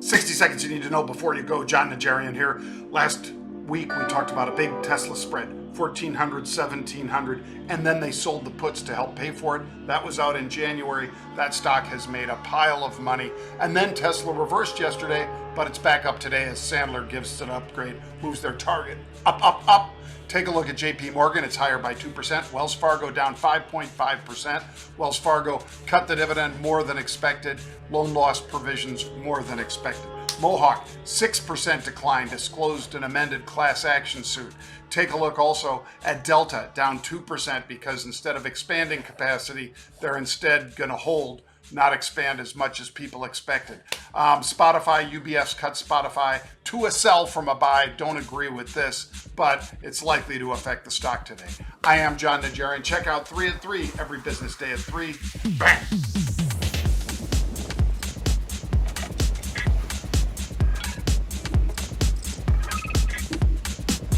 60 seconds you need to know before you go. John Najarian here. Last week we talked about a big Tesla spread, 1,400, 1,700, and then they sold the puts to help pay for it. That was out in January. That stock has made a pile of money. And then Tesla reversed yesterday, but it's back up today as Sandler gives it an upgrade, moves their target up, up, up. Take a look at JP Morgan. It's higher by 2%. Wells Fargo down 5.5%. Wells Fargo cut the dividend more than expected. Loan loss provisions more than expected. Mohawk, 6% decline, disclosed an amended class action suit. Take a look also at Delta, down 2% because instead of expanding capacity, they're instead going to hold, not expand as much as people expected. Spotify, UBS cut Spotify to a sell from a buy. Don't agree with this, but it's likely to affect the stock today. I am John Najarian. Check out 3 at 3 every business day at 3. Bang!